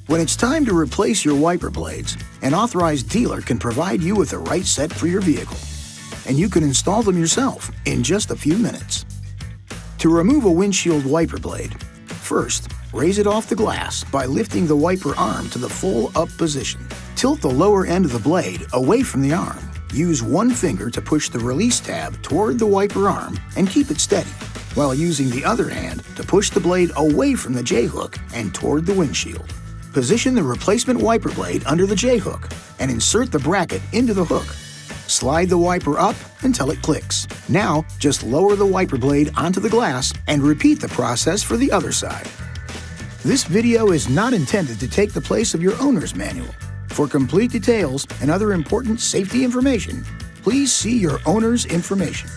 When it's time to replace your wiper blades, an authorized dealer can provide you with the right set for your vehicle, and you can install them yourself in just a few minutes. To remove a windshield wiper blade, first, raise it off the glass by lifting the wiper arm to the full up position. Tilt the lower end of the blade away from the arm. Use one finger to push the release tab toward the wiper arm and keep it steady, while using the other hand to push the blade away from the J-hook and toward the windshield. Position the replacement wiper blade under the J-hook and insert the bracket into the hook. Slide the wiper up until it clicks. Now, just lower the wiper blade onto the glass and repeat the process for the other side. This video is not intended to take the place of your owner's manual. For complete details and other important safety information, please see your owner's information.